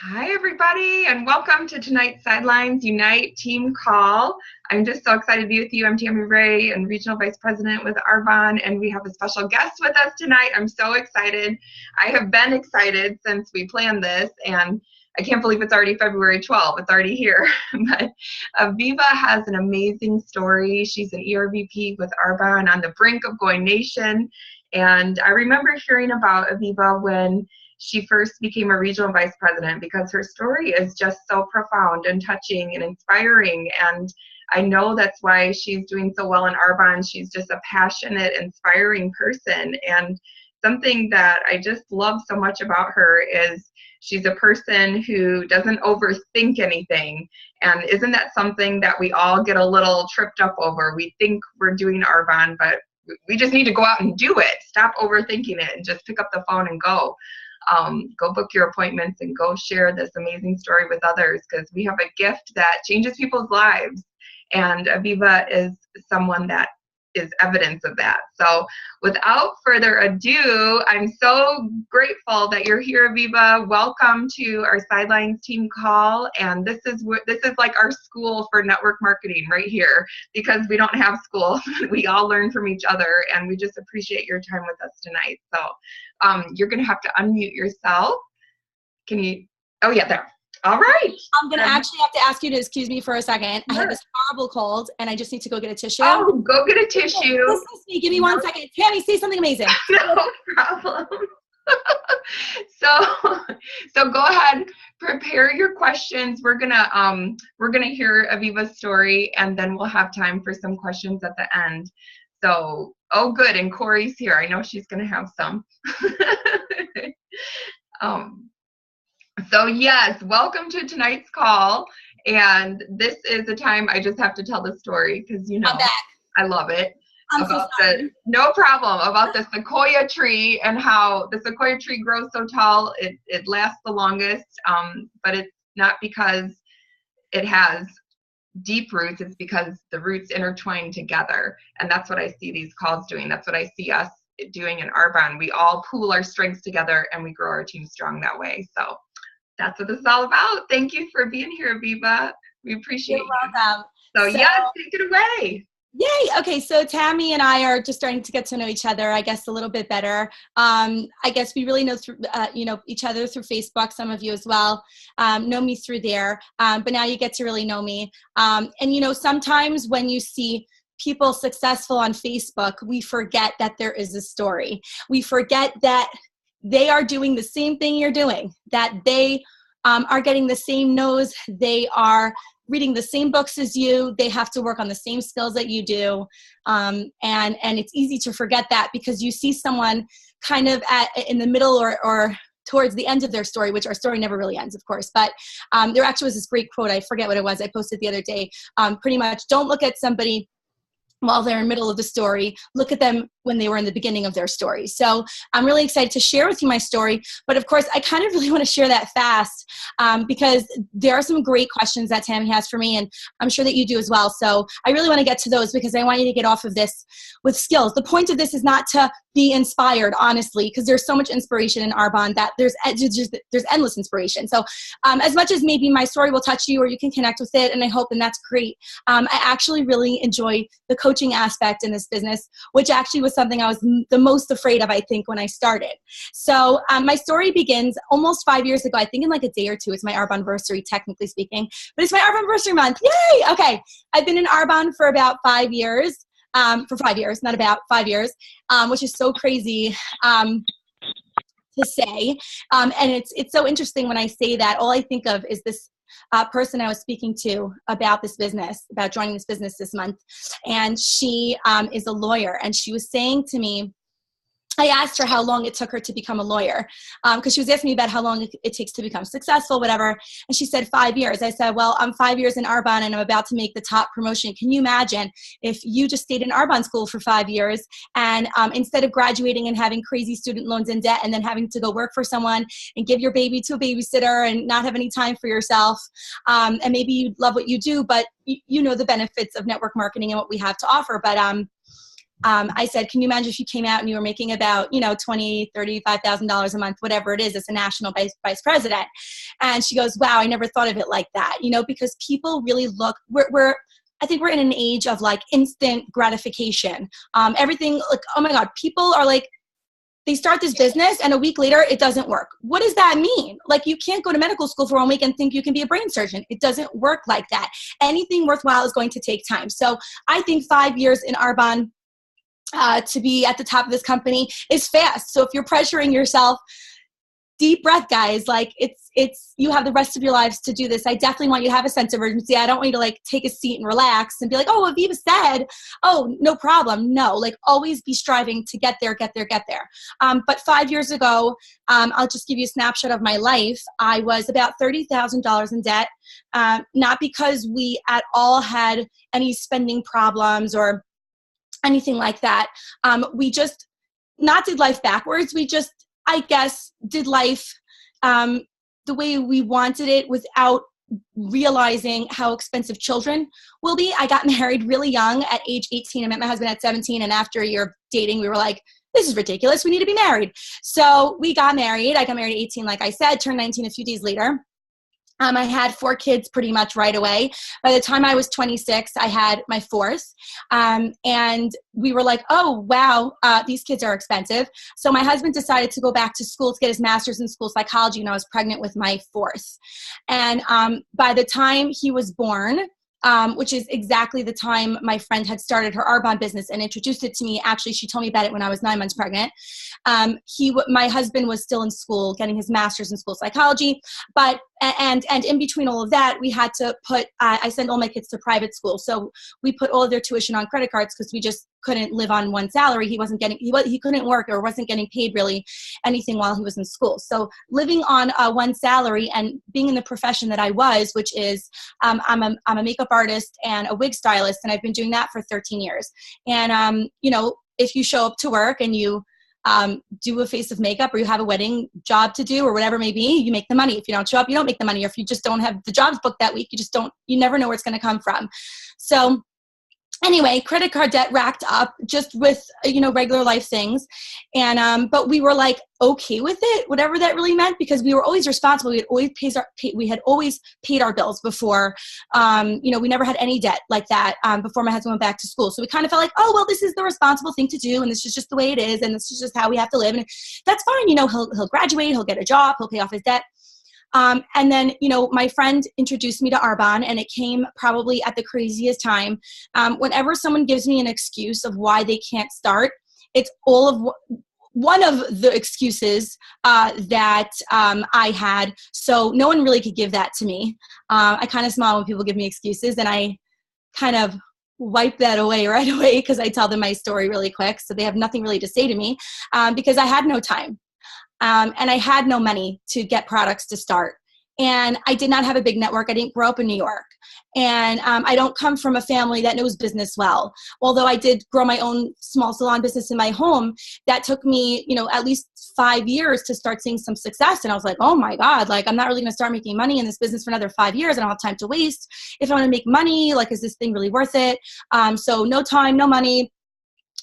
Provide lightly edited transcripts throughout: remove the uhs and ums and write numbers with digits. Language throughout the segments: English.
Hi, everybody, and welcome to tonight's Sidelines Unite team call. I'm just so excited to be with you. I'm Tammy Ray, and Regional Vice President with Arbonne, and we have a special guest with us tonight. I'm so excited. I have been excited since we planned this, and I can't believe it's already February 12th. It's already here. But Aviva has an amazing story. She's an ERVP with Arbonne on the brink of going nation. And I remember hearing about Aviva when she first became a regional vice president because her story is just so profound and touching and inspiring. And I know that's why she's doing so well in Arbonne. She's just a passionate, inspiring person. And something that I just love so much about her is she's a person who doesn't overthink anything. And isn't that something that we all get a little tripped up over? We think we're doing Arbonne, but we just need to go out and do it. Stop overthinking it and just pick up the phone and go. Go book your appointments and go share this amazing story with others, because we have a gift that changes people's lives. And Aviva is someone that is evidence of that. So without further ado, I'm so grateful that you're here, Aviva. Welcome to our Sidelines team call. And this is like our school for network marketing right here, because we don't have school. We all learn from each other, and we just appreciate your time with us tonight. So you're going to have to unmute yourself. Can you? Oh, yeah, there. All right. I'm going to actually have to ask you to excuse me for a second. I have this horrible cold, and I just need to go get a tissue. Oh, go get a tissue. Listen to me. Give me 1 second. Tammy, say something amazing. No problem. So go ahead, prepare your questions. We're gonna hear Aviva's story, and then we'll have time for some questions at the end. So, oh, good. And Corey's here. I know she's gonna have some. So yes, welcome to tonight's call. And this is a time I just have to tell the story because, you know, I love it. No problem. About the sequoia tree and how the sequoia tree grows so tall, it lasts the longest, but it's not because it has deep roots, it's because the roots intertwine together. And that's what I see these calls doing. That's what I see us doing in Arbonne. We all pool our strengths together and we grow our team strong that way. So that's what this is all about. Thank you for being here, Aviva. We appreciate you. You're welcome. So yes, take it away. Yay. Okay. So Tammy and I are just starting to get to know each other, I guess, a little bit better. I guess we really know through, each other through Facebook. Some of you as well know me through there. But now you get to really know me. And, sometimes when you see people successful on Facebook, we forget that there is a story. We forget that they are doing the same thing you're doing, that they are getting the same no's, they are reading the same books as you, they have to work on the same skills that you do, and it's easy to forget that because you see someone kind of in the middle or towards the end of their story, which our story never really ends, of course. But there actually was this great quote, I forget what it was, I posted the other day, pretty much, don't look at somebody while they're in the middle of the story, look at them when they were in the beginning of their story. So I'm really excited to share with you my story. But of course, I kind of really want to share that fast because there are some great questions that Tammy has for me, and I'm sure that you do as well. So I really want to get to those because I want you to get off of this with skills. The point of this is not to be inspired, honestly, because there's so much inspiration in Arbonne that there's endless inspiration. So as much as maybe my story will touch you or you can connect with it, and I hope, and that's great, I actually really enjoy the coaching aspect in this business, which actually was something I was the most afraid of, I think, when I started. So my story begins almost 5 years ago, I think in like a day or two. It's my Arbonne-versary, technically speaking, but it's my Arbonne-versary month. Yay! Okay. I've been in Arbonne for about 5 years, for 5 years, not about 5 years, which is so crazy to say. And it's so interesting when I say that. All I think of is this person I was speaking to about this business, about joining this business this month. And she is a lawyer. And she was saying to me, I asked her how long it took her to become a lawyer because she was asking me about how long it takes to become successful, whatever. And she said 5 years. I said, well, I'm 5 years in Arbonne and I'm about to make the top promotion. Can you imagine if you just stayed in Arbonne school for 5 years and instead of graduating and having crazy student loans and debt and then having to go work for someone and give your baby to a babysitter and not have any time for yourself, and maybe you love what you do, but you know the benefits of network marketing and what we have to offer. But I said, can you imagine if you came out and you were making about, $20,000, $35,000 a month, whatever it is, as a national vice president? And she goes, wow, I never thought of it like that, because people really look, I think we're in an age of like instant gratification. Everything, like, oh my God, people are like, they start this business and a week later it doesn't work. What does that mean? Like, you can't go to medical school for 1 week and think you can be a brain surgeon. It doesn't work like that. Anything worthwhile is going to take time. So I think 5 years in Arbonne to be at the top of this company is fast. So if you're pressuring yourself, deep breath, guys. Like, you have the rest of your lives to do this. I definitely want you to have a sense of urgency. I don't want you to like take a seat and relax and be like, oh, Aviva said, oh, no problem. No, like, always be striving to get there. But 5 years ago, I'll just give you a snapshot of my life. I was about $30,000 in debt, not because we at all had any spending problems or anything like that. We just not did life backwards. We just, I guess, did life the way we wanted it without realizing how expensive children will be. I got married really young at age 18. I met my husband at 17. And after a year of dating, we were like, this is ridiculous. We need to be married. So we got married. I got married at 18, like I said, turned 19 a few days later. I had 4 kids pretty much right away. By the time I was 26, I had my 4th. And we were like, oh, wow, these kids are expensive. So my husband decided to go back to school to get his master's in school psychology, and I was pregnant with my 4th. And by the time he was born, which is exactly the time my friend had started her Arbonne business and introduced it to me. Actually, she told me about it when I was 9 months pregnant. My husband was still in school, getting his master's in school psychology. But and in between all of that, we had to put. I send all my kids to private school, so we put all of their tuition on credit cards because we just couldn't live on one salary. He couldn't work or wasn't getting paid really anything while he was in school. So living on one salary and being in the profession that I was, which is I'm a makeup artist and a wig stylist, and I've been doing that for 13 years. And if you show up to work and you do a face of makeup, or you have a wedding job to do, or whatever it may be, you make the money. If you don't show up, you don't make the money. Or if you just don't have the jobs booked that week, you never know where it's going to come from. So anyway, credit card debt racked up just with, regular life things. And, but we were like, okay with it, whatever that really meant, because we were always responsible. We had always paid our bills before, we never had any debt like that, before my husband went back to school. So we kind of felt like, oh, well, this is the responsible thing to do. And this is just the way it is. And this is just how we have to live. And that's fine. He'll graduate, he'll get a job, he'll pay off his debt. And then, my friend introduced me to Arbonne, and it came probably at the craziest time. Whenever someone gives me an excuse of why they can't start, it's one of the excuses that I had. So no one really could give that to me. I kind of smile when people give me excuses, and I kind of wipe that away right away because I tell them my story really quick. So they have nothing really to say to me because I had no time. And I had no money to get products to start. And I did not have a big network. I didn't grow up in New York. And I don't come from a family that knows business well. Although I did grow my own small salon business in my home, that took me, at least 5 years to start seeing some success. And I was like, oh my God, like, I'm not really going to start making money in this business for another 5 years. I don't have time to waste. If I want to make money, like, is this thing really worth it? So no time, no money.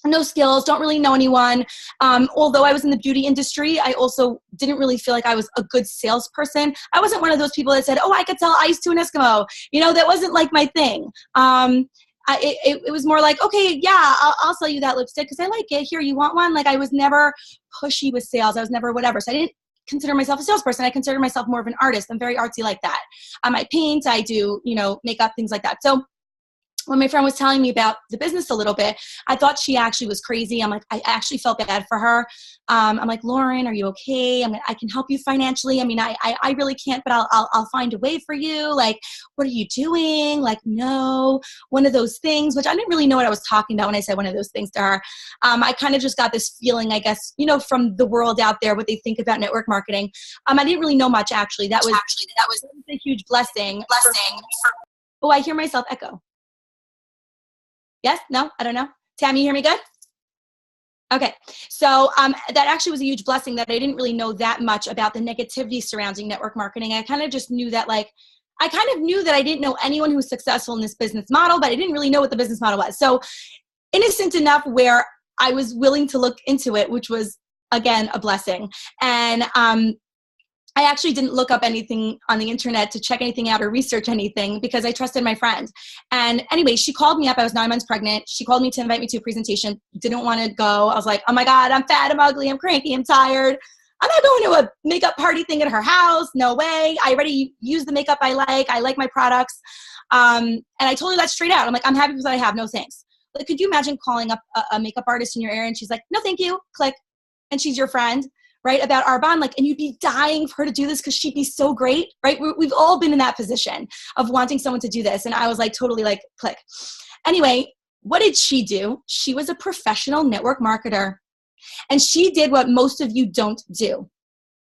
No skills, don't really know anyone. Although I was in the beauty industry, I also didn't really feel like I was a good salesperson. I wasn't one of those people that said, oh, I could sell ice to an Eskimo. That wasn't like my thing. It was more like, okay, yeah, I'll sell you that lipstick because I like it. Here, you want one? Like, I was never pushy with sales. I was never whatever. So I didn't consider myself a salesperson. I consider myself more of an artist. I'm very artsy like that. I paint, I do, makeup, things like that. So when my friend was telling me about the business a little bit, I thought she actually was crazy. I'm like, I actually felt bad for her. I'm like, Lauren, are you okay? I can help you financially. I really can't, but I'll find a way for you. Like, what are you doing? Like, no, one of those things, which I didn't really know what I was talking about when I said one of those things to her. I kind of just got this feeling, I guess, from the world out there, what they think about network marketing. I didn't really know much, actually. That was a huge blessing. Oh, I hear myself echo. Yes? No? I don't know. Tammy, you hear me good? Okay. So that actually was a huge blessing that I didn't really know that much about the negativity surrounding network marketing. I kind of just knew that, I didn't know anyone who was successful in this business model, but I didn't really know what the business model was. So innocent enough where I was willing to look into it, which was, again, a blessing. And I actually didn't look up anything on the internet to check anything out or research anything because I trusted my friend. And anyway, she called me up. I was 9 months pregnant. She called me to invite me to a presentation. Didn't want to go. I was like, oh my God, I'm fat, I'm ugly, I'm cranky, I'm tired. I'm not going to a makeup party thing at her house. No way. I already use the makeup I like my products. And I told her that straight out. I'm like, I'm happy with what I have. No thanks. Like, could you imagine calling up a makeup artist in your area and she's like, no, thank you. Click. And she's your friend. Right, about Arbonne, like, and you'd be dying for her to do this because she'd be so great, right? We've all been in that position of wanting someone to do this. And I was like, totally like, click. Anyway, what did she do? She was a professional network marketer. And she did what most of you don't do.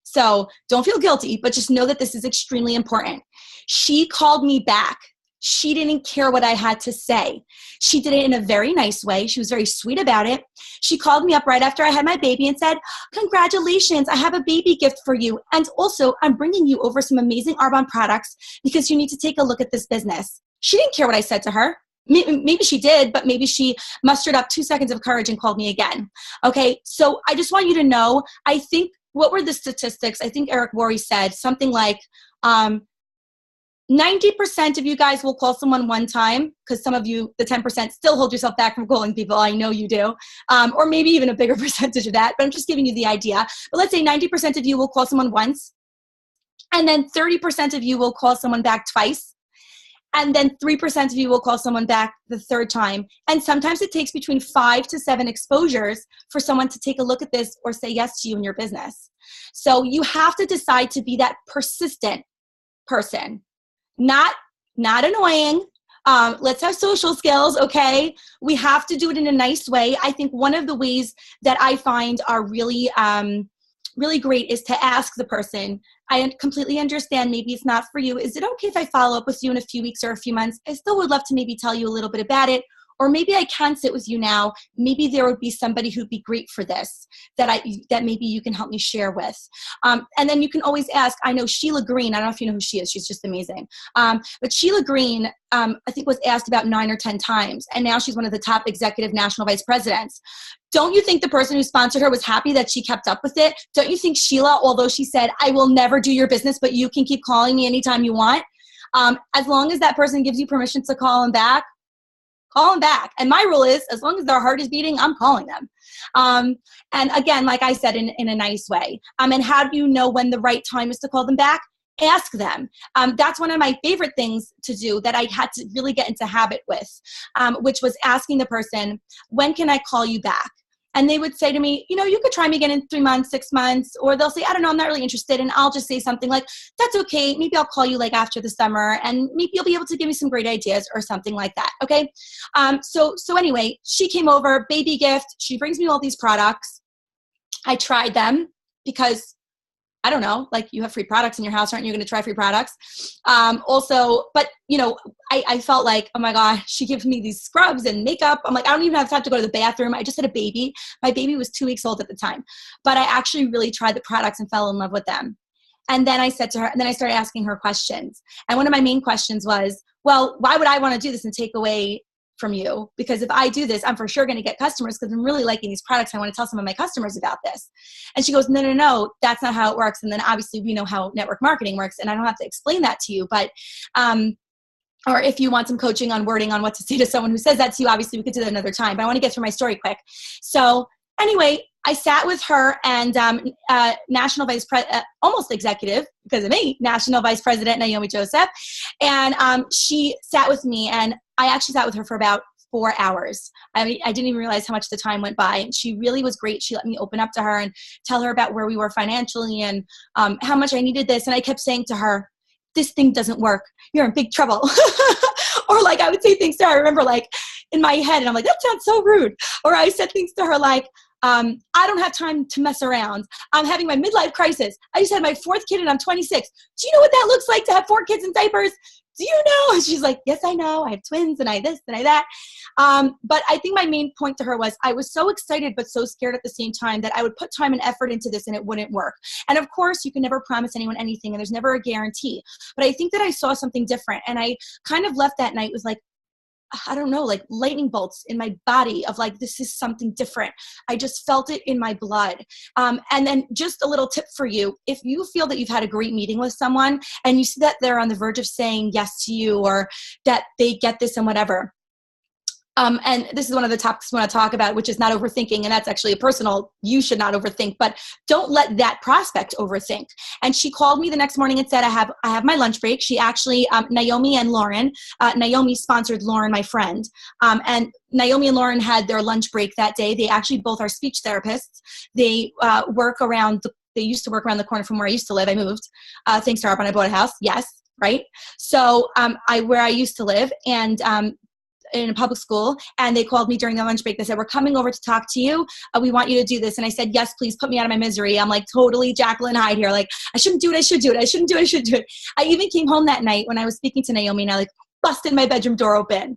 So don't feel guilty, but just know that this is extremely important. She called me back. She didn't care what I had to say. She did it in a very nice way. She was very sweet about it. She called me up right after I had my baby and said, congratulations, I have a baby gift for you. And also, I'm bringing you over some amazing Arbonne products because you need to take a look at this business. She didn't care what I said to her. Maybe she did, but maybe she mustered up 2 seconds of courage and called me again. Okay, so I just want you to know, I think, what were the statistics? I think Eric Worre said something like, 90% of you guys will call someone one time, because some of you, the 10%, still hold yourself back from calling people. I know you do. Or maybe even a bigger percentage of that, but I'm just giving you the idea. But let's say 90% of you will call someone once, and then 30% of you will call someone back twice, and then 3% of you will call someone back the third time. And sometimes it takes between 5 to 7 exposures for someone to take a look at this or say yes to you in your business. So you have to decide to be that persistent person. Not annoying. Let's have social skills, okay? We have to do it in a nice way. I think one of the ways that I find are really, really great is to ask the person, I completely understand maybe it's not for you. Is it okay if I follow up with you in a few weeks or a few months? I still would love to maybe tell you a little bit about it. Or maybe I can sit with you now. Maybe there would be somebody who'd be great for this that maybe you can help me share with. And then you can always ask. I know Sheila Green. I don't know if you know who she is. She's just amazing. But Sheila Green, I think, was asked about 9 or 10 times. And now she's one of the top executive national vice presidents. Don't you think the person who sponsored her was happy that she kept up with it? Don't you think Sheila, although she said, I will never do your business, but you can keep calling me anytime you want, as long as that person gives you permission to call them back, call them back. And my rule is, as long as their heart is beating, I'm calling them. And again, like I said, in a nice way. And how do you know when the right time is to call them back? Ask them. That's one of my favorite things to do that I had to really get into habit with, which was asking the person, when can I call you back? And they would say to me, you know, you could try me again in 3 months, 6 months, or they'll say, I don't know, I'm not really interested. And I'll just say something like, that's okay. Maybe I'll call you like after the summer and maybe you'll be able to give me some great ideas or something like that. Okay. So anyway, she came over, baby gift. She brings me all these products. I tried them because I don't know, like, you have free products in your house, aren't you going to try free products? Also, but you know, I felt like, oh my God, she gives me these scrubs and makeup. I'm like, I don't even have time to go to the bathroom. I just had a baby. My baby was 2 weeks old at the time, but I actually really tried the products and fell in love with them. And then I said to her, and then I started asking her questions. And one of my main questions was, well, why would I want to do this and take away from you? Because if I do this, I'm for sure going to get customers because I'm really liking these products. I want to tell some of my customers about this. And she goes, no, that's not how it works. And then obviously we know how network marketing works, and I don't have to explain that to you, but, or if you want some coaching on wording on what to say to someone who says that to you, obviously we could do that another time, but I want to get through my story quick. So anyway, I sat with her and National Vice President, almost executive because of me, National Vice President Naomi Joseph. And she sat with me, and I actually sat with her for about 4 hours. I mean, I didn't even realize how much the time went by. And she really was great. She let me open up to her and tell her about where we were financially and how much I needed this. And I kept saying to her, this thing doesn't work. You're in big trouble. Or like I would say things to her, I remember like in my head, and I'm like, that sounds so rude. Or I said things to her like, I don't have time to mess around. I'm having my midlife crisis. I just had my 4th kid and I'm 26. Do you know what that looks like to have 4 kids in diapers? Do you know? And she's like, yes, I know. I have twins and I this and I that. But I think my main point to her was I was so excited but so scared at the same time that I would put time and effort into this and it wouldn't work. And of course, you can never promise anyone anything and there's never a guarantee. But I think that I saw something different. And I kind of left that night with like, I don't know, like lightning bolts in my body of like, this is something different. I just felt it in my blood. And then just a little tip for you. If you feel that you've had a great meeting with someone and you see that they're on the verge of saying yes to you, or that they get this and whatever, and this is one of the topics we want to talk about, which is not overthinking. And that's actually a personal, you should not overthink, but don't let that prospect overthink. And she called me the next morning and said, I have my lunch break. She actually, Naomi and Lauren, Naomi sponsored Lauren, my friend. And Naomi and Lauren had their lunch break that day. They actually both are speech therapists. They they used to work around the corner from where I used to live. I moved, thanks to Arbonne, I bought a house. Yes. Right. So, where I used to live, and, in a public school, and they called me during the lunch break. They said, we're coming over to talk to you. We want you to do this. And I said, yes, please put me out of my misery. I'm like totally Jacqueline Hyde here. Like, I shouldn't do it. I should do it. I shouldn't do it. I should do it. I even came home that night when I was speaking to Naomi, and I like busted my bedroom door open.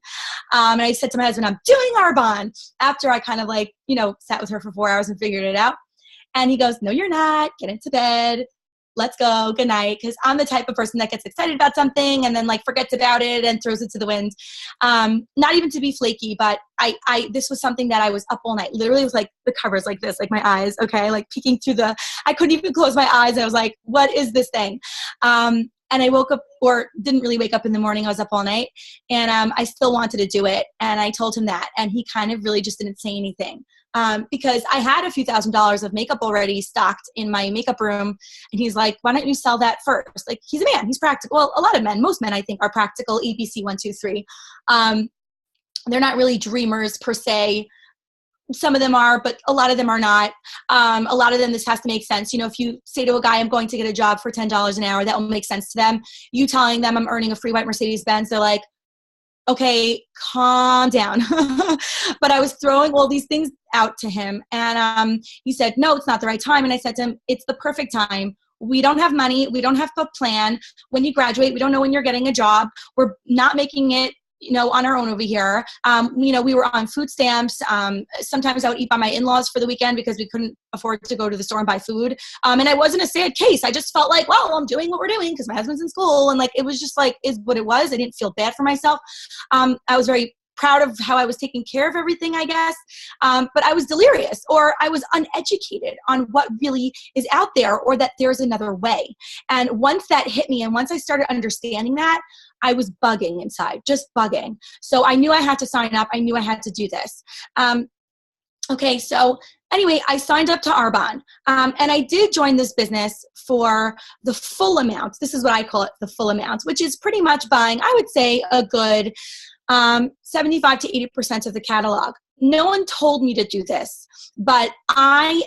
And I said to my husband, I'm doing Arbonne, after I kind of like, sat with her for 4 hours and figured it out. And he goes, no, you're not. Get into bed. Let's go, good night. Because I'm the type of person that gets excited about something and then like forgets about it and throws it to the wind. Not even to be flaky, but this was something that I was up all night. Literally, it was like the covers like this, like my eyes, okay, like peeking through I couldn't even close my eyes. And I was like, what is this thing? And I woke up, or didn't really wake up in the morning. I was up all night, and I still wanted to do it. And I told him that, and he kind of really just didn't say anything. Because I had a few $1,000s of makeup already stocked in my makeup room. And he's like, why don't you sell that first? Like, he's a man, he's practical. Well, a lot of men, most men I think are practical, ABC 1, 2, 3. They're not really dreamers per se. Some of them are, but a lot of them are not. A lot of them, this has to make sense. If you say to a guy, I'm going to get a job for $10 an hour, that will make sense to them. You telling them I'm earning a free white Mercedes-Benz, they're like, okay, calm down. But I was throwing all these things out to him, and he said, no, it's not the right time. And I said to him, it's the perfect time. We don't have money. We don't have a plan. When you graduate, we don't know when you're getting a job. We're not making it, on our own over here. We were on food stamps. Sometimes I would eat by my in-laws for the weekend because we couldn't afford to go to the store and buy food. And I wasn't a sad case. I just felt like, well, I'm doing what we're doing because my husband's in school. And like, it was just like, is what it was. I didn't feel bad for myself. I was very proud of how I was taking care of everything, I guess. But I was delirious, or I was uneducated on what really is out there, or that there's another way. And once that hit me, and once I started understanding that, I was bugging inside, just bugging. So I knew I had to sign up. I knew I had to do this. Okay, so anyway, I signed up to Arbonne, and I did join this business for the full amount. This is what I call it, the full amount, which is pretty much buying, I would say, a good 75 to 80% of the catalog. No one told me to do this, but I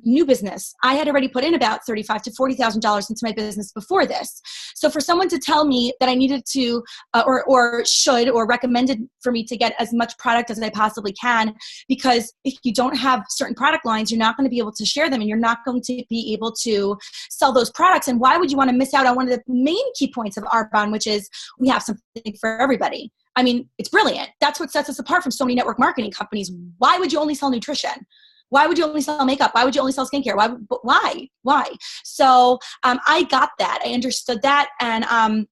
new business. I had already put in about $35,000 to $40,000 into my business before this. So for someone to tell me that I needed to, or should, or recommended for me to get as much product as I possibly can, because if you don't have certain product lines, you're not going to be able to share them, and you're not going to be able to sell those products. And why would you want to miss out on one of the main key points of Arbonne, which is we have something for everybody? I mean, it's brilliant. That's what sets us apart from so many network marketing companies. Why would you only sell nutrition? Why would you only sell makeup? Why would you only sell skincare? Why? So I got that. I understood that. And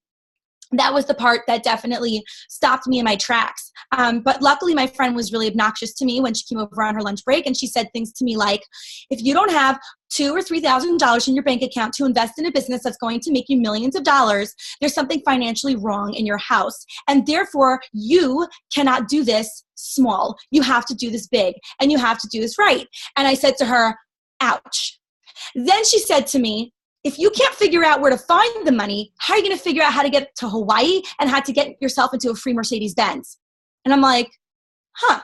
that was the part that definitely stopped me in my tracks. But luckily, my friend was really obnoxious to me when she came over on her lunch break, and she said things to me like, if you don't have $2,000 or $3,000 in your bank account to invest in a business that's going to make you millions of dollars, there's something financially wrong in your house. And therefore, you cannot do this small. You have to do this big, and you have to do this right. And I said to her, ouch. Then she said to me, if you can't figure out where to find the money, how are you going to figure out how to get to Hawaii and how to get yourself into a free Mercedes-Benz? And I'm like, huh.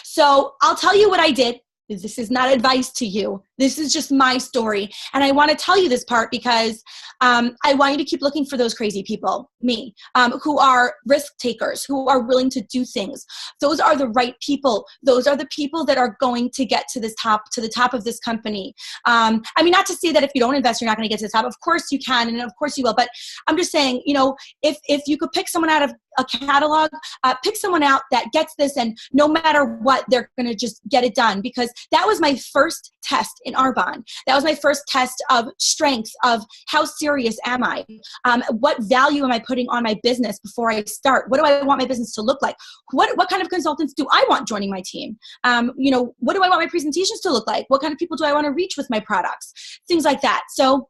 So I'll tell you what I did. This is not advice to you. This is just my story. And I want to tell you this part because I want you to keep looking for those crazy people, me, who are risk takers, who are willing to do things. Those are the right people. Those are the people that are going to get to the top of this company. I mean, not to say that if you don't invest, you're not going to get to the top. Of course you can, and of course you will. But I'm just saying, if you could pick someone out of a catalog, pick someone out that gets this, and no matter what, they're going to just get it done. Because that was my first test in Arbonne. That was my first test of strength, of how serious am I? What value am I putting on my business before I start? What do I want my business to look like? What kind of consultants do I want joining my team? What do I want my presentations to look like? What kind of people do I want to reach with my products? Things like that. So,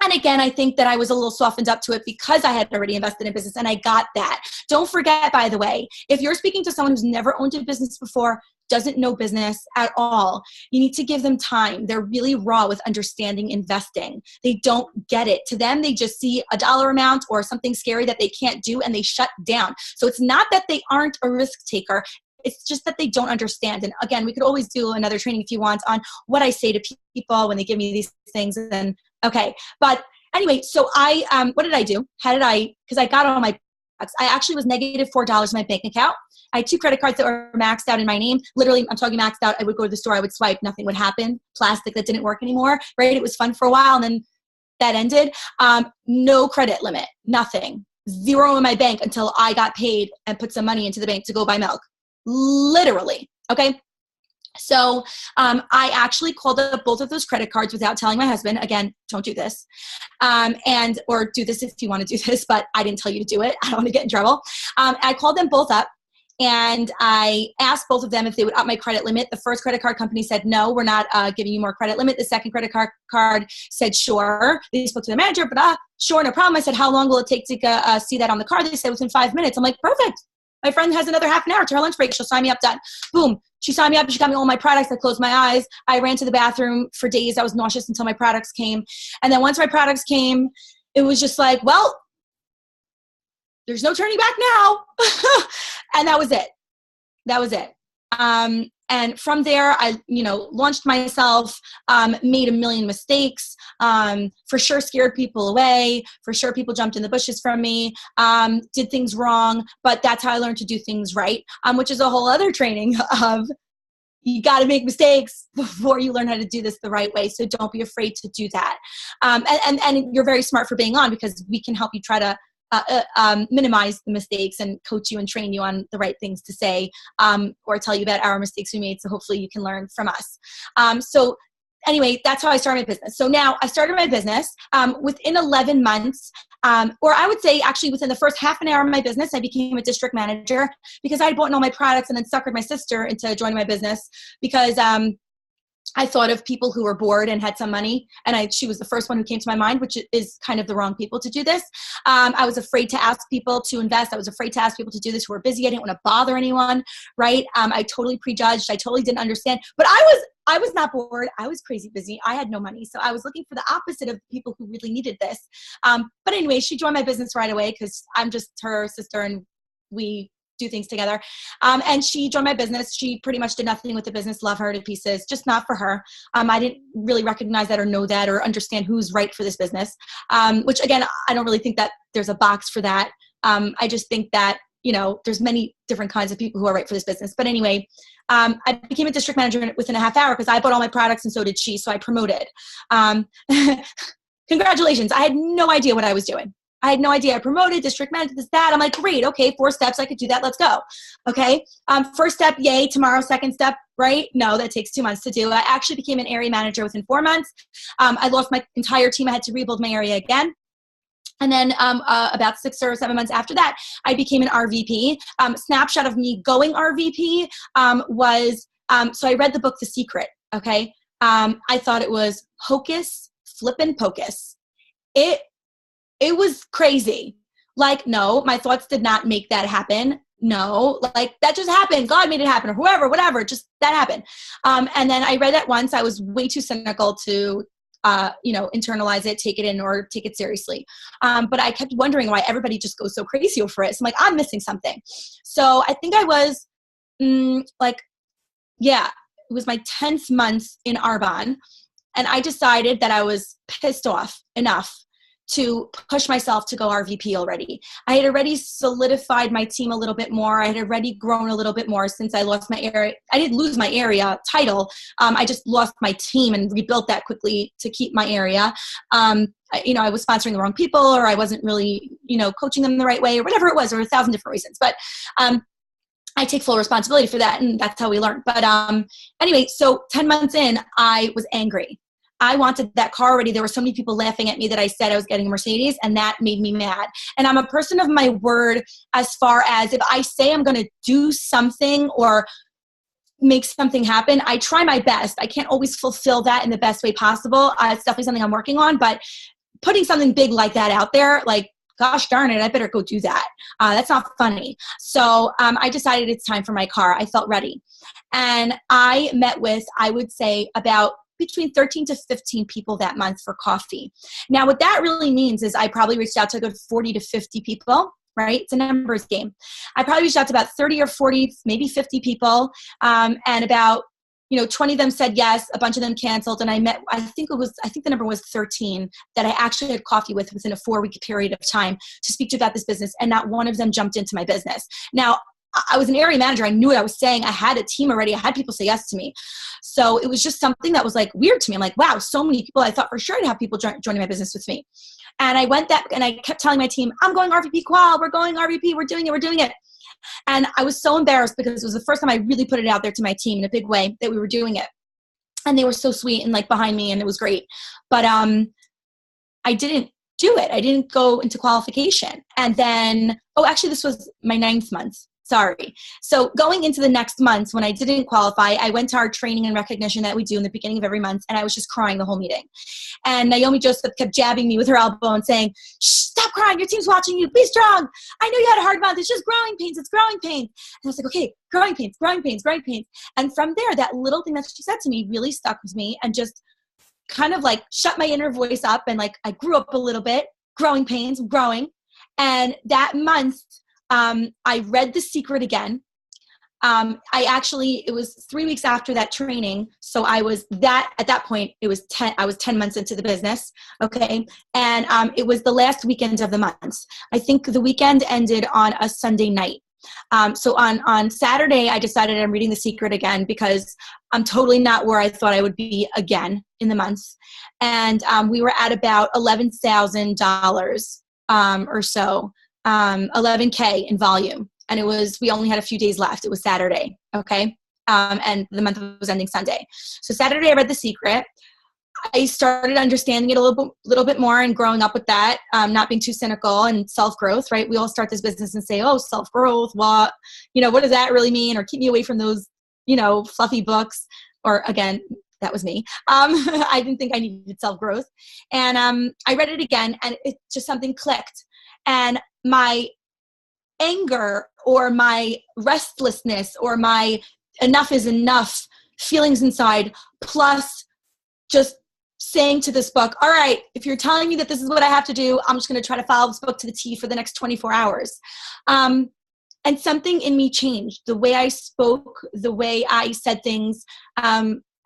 and again, I think that I was a little softened up to it because I had already invested in business and I got that. Don't forget, by the way, if you're speaking to someone who's never owned a business before, doesn't know business at all, you need to give them time. They're really raw with understanding investing. They don't get it. To them, they just see a dollar amount or something scary that they can't do and they shut down. So it's not that they aren't a risk taker. It's just that they don't understand. And again, we could always do another training if you want on what I say to people when they give me these things. And okay. But anyway, so what did I do? Because I got all my, I actually was negative $4 in my bank account. I had 2 credit cards that were maxed out in my name. Literally, I'm talking maxed out. I would go to the store, I would swipe, nothing would happen. Plastic that didn't work anymore, right? It was fun for a while and then that ended. No credit limit, nothing. 0 in my bank until I got paid and put some money into the bank to go buy milk. Literally, okay? So I actually called up both of those credit cards without telling my husband. Again, don't do this. Or do this if you want to do this, but I didn't tell you to do it. I don't want to get in trouble. I called them both up and I asked both of them if they would up my credit limit. The first credit card company said, no, we're not giving you more credit limit. The second credit card said, sure. They spoke to the manager, but sure, no problem. I said, how long will it take to see that on the card? They said within 5 minutes. I'm like, perfect. My friend has another half an hour to her lunch break. She'll sign me up, done. Boom. She signed me up. She got me all my products. I closed my eyes. I ran to the bathroom for days. I was nauseous until my products came. And then once my products came, it was just like, well, there's no turning back now. And that was it. That was it. And from there, I, launched myself, made a million mistakes, for sure scared people away, for sure people jumped in the bushes from me, did things wrong, but that's how I learned to do things right, which is a whole other training of you got to make mistakes before you learn how to do this the right way. So don't be afraid to do that. And you're very smart for being on because we can help you try to minimize the mistakes and coach you and train you on the right things to say, or tell you about our mistakes we made. So hopefully you can learn from us. So anyway, that's how I started my business. So now I started my business within 11 months, or I would say actually within the first half an hour of my business, I became a district manager because I had bought all my products and then suckered my sister into joining my business because I thought of people who were bored and had some money, and she was the first one who came to my mind, which is kind of the wrong people to do this. I was afraid to ask people to invest. I was afraid to ask people to do this who were busy. I didn't want to bother anyone, right? I totally prejudged. I totally didn't understand. But I was not bored. I was crazy busy. I had no money. So I was looking for the opposite of the people who really needed this. But anyway, she joined my business right away because I'm just her sister and we do things together. And she joined my business. She pretty much did nothing with the business. Love her to pieces, just not for her. I didn't really recognize that or know that or understand who's right for this business, which again, I don't really think that there's a box for that. I just think that, there's many different kinds of people who are right for this business. But anyway, I became a district manager within a half hour because I bought all my products and so did she. So I promoted. Congratulations. I had no idea what I was doing. I had no idea. I promoted, district manager, this, that. I'm like, great. Okay, 4 steps. I could do that. Let's go. Okay. First step, yay. Tomorrow, second step, right? No, that takes 2 months to do. I actually became an area manager within 4 months. I lost my entire team. I had to rebuild my area again. And then about 6 or 7 months after that, I became an RVP. Snapshot of me going RVP was, so I read the book, The Secret. Okay. I thought it was hocus flippin' pocus. It was crazy. Like, no, my thoughts did not make that happen. No, like that just happened. God made it happen or whoever, whatever, just that happened. And then I read that once. I was way too cynical to, internalize it, take it in or take it seriously. But I kept wondering why everybody just goes so crazy over it. So I'm like, I'm missing something. So I think I was it was my 10th month in Arbonne. And I decided that I was pissed off enough to push myself to go RVP already. I had already solidified my team a little bit more. I had already grown a little bit more since I lost my area. I didn't lose my area title. I just lost my team and rebuilt that quickly to keep my area. I was sponsoring the wrong people or I wasn't really, coaching them the right way or whatever it was, or 1,000 different reasons. But I take full responsibility for that, and that's how we learn. But anyway, so 10 months in, I was angry. I wanted that car already. There were so many people laughing at me that I said I was getting a Mercedes, and that made me mad. And I'm a person of my word as far as if I say I'm going to do something or make something happen, I try my best. I can't always fulfill that in the best way possible. It's definitely something I'm working on, but putting something big like that out there, like, gosh darn it, I better go do that. That's not funny. So I decided it's time for my car. I felt ready. And I met with, I would say, about between 13 to 15 people that month for coffee. Now, what that really means is I probably reached out to a good 40 to 50 people, right? It's a numbers game. I probably reached out to about 30 or 40, maybe 50 people, and about 20 of them said yes, a bunch of them canceled, and I met, I think the number was 13 that I actually had coffee with within a 4-week period of time to speak to about this business, and not one of them jumped into my business. Now, I was an area manager. I knew what I was saying. I had a team already. I had people say yes to me. So it was just something that was like weird to me. I'm like, wow, so many people. I thought for sure I'd have people joining my business with me. And I went that, and I kept telling my team, I'm going RVP qual. We're going RVP. We're doing it. And I was so embarrassed because it was the first time I really put it out there to my team in a big way that we were doing it. And they were so sweet and like behind me, and it was great. But I didn't do it. I didn't go into qualification. And then, actually this was my 9th month. Sorry. So going into the next month when I didn't qualify, I went to our training and recognition that we do in the beginning of every month, and I was just crying the whole meeting. And Naomi Joseph kept jabbing me with her elbow and saying, shh, stop crying. Your team's watching you. Be strong. I know you had a hard month. It's just growing pains. It's growing pains. And I was like, okay, growing pains. And from there, that little thing that she said to me really stuck with me and just kind of like shut my inner voice up. And like I grew up a little bit, growing pains, growing. And that month, I read The Secret again. It was 3 weeks after that training. So at that point, I was 10 months into the business. Okay. And, it was the last weekend of the month. I think the weekend ended on a Sunday night. So on Saturday, I decided I'm reading The Secret again because I'm totally not where I thought I would be again in the month. And, we were at about $11,000, or so. 11K in volume. And we only had a few days left. It was Saturday. Okay. And the month was ending Sunday. So Saturday I read The Secret. I started understanding it a little bit more and growing up with that, not being too cynical and self-growth, right? We all start this business and say, oh, self-growth, what does that really mean? Or keep me away from those, fluffy books. Or again, that was me. I didn't think I needed self-growth. And I read it again, and it just something clicked. And my anger or my restlessness or my enough is enough feelings inside, plus just saying to this book, all right, if you're telling me that this is what I have to do, I'm just going to try to follow this book to the T for the next 24 hours. And something in me changed. The way I spoke, the way I said things,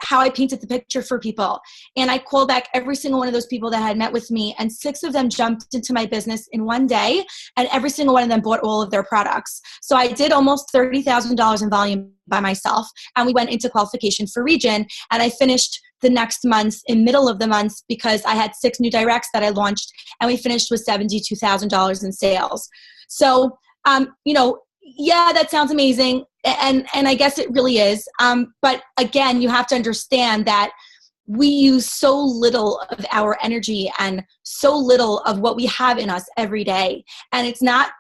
how I painted the picture for people. And I called back every single one of those people that had met with me, and 6 of them jumped into my business in one day, and every single one of them bought all of their products. So I did almost $30,000 in volume by myself, and we went into qualification for region, and I finished the next month in middle of the month because I had 6 new directs that I launched, and we finished with $72,000 in sales. So, yeah, that sounds amazing. And I guess it really is. But again, you have to understand that we use so little of our energy and so little of what we have in us every day. And it's not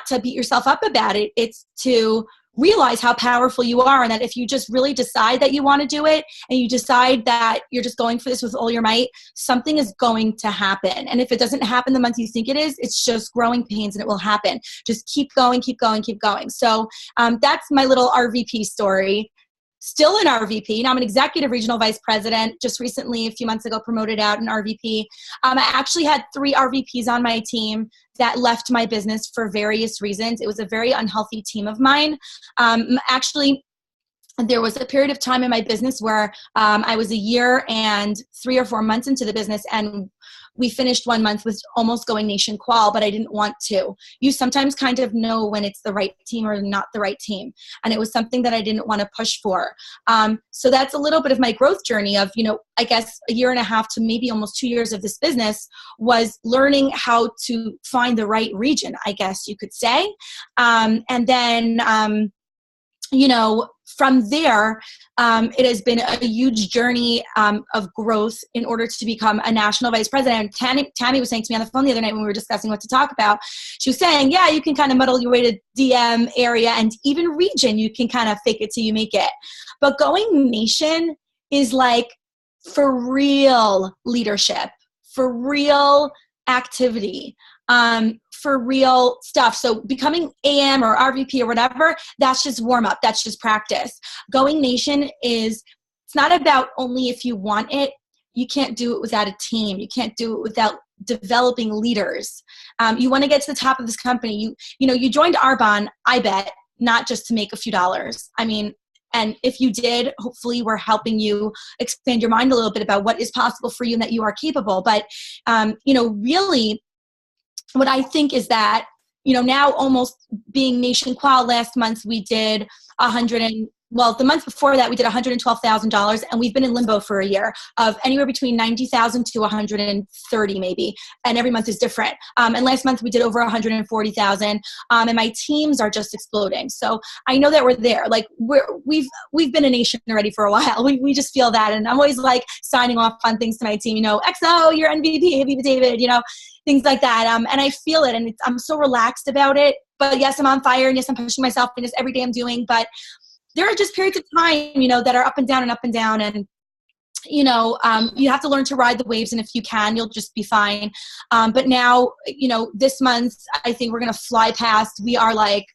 to beat yourself up about it. It's to realize how powerful you are, and that if you just really decide that you want to do it and you decide that you're just going for this with all your might, something is going to happen. And if it doesn't happen the month you think it is, it's just growing pains and it will happen. Just keep going. So that's my little RVP story. Still in RVP. Now I'm an executive regional vice president, just recently, a few months ago, promoted out in RVP. I actually had 3 RVPs on my team that left my business for various reasons. It was a very unhealthy team of mine. Actually, there was a period of time in my business where I was a year and 3 or 4 months into the business, and we finished 1 month with almost going nation qual, but I didn't want to. You sometimes kind of know when it's the right team or not the right team. And it was something that I didn't want to push for. So that's a little bit of my growth journey of, I guess a year and a half to maybe almost 2 years of this business was learning how to find the right region, I guess you could say. And then from there, it has been a huge journey of growth in order to become a national vice president. And Tammy was saying to me on the phone the other night when we were discussing what to talk about, she was saying, yeah, you can kind of muddle your way to DM area and even region, you can kind of fake it till you make it. But going nation is like for real leadership, for real activity. For real stuff. So becoming AM or RVP or whatever, that's just warm up. That's just practice. Going nation it's not about only if you want it. You can't do it without a team. You can't do it without developing leaders. You want to get to the top of this company. You joined Arbonne, I bet, not just to make a few dollars. I mean, and if you did, hopefully we're helping you expand your mind a little bit about what is possible for you and that you are capable. But, really, what I think is that, now almost being nation qual, last month we did the month before that we did $112,000, and we've been in limbo for a year of anywhere between 90,000 to 130 maybe, and every month is different. And last month we did over 140,000, and my teams are just exploding. So I know that we're there. Like we've been a nation already for a while. We just feel that, and I'm always like signing off on things to my team. XO, you're MVP, Aviva David, things like that. And I feel it, and I'm so relaxed about it. But yes, I'm on fire, and yes, I'm pushing myself, and yes, every day I'm doing. But there are just periods of time, that are up and down and up and down. And, you have to learn to ride the waves. And if you can, you'll just be fine. But now, this month, I think we're going to fly past. We are like,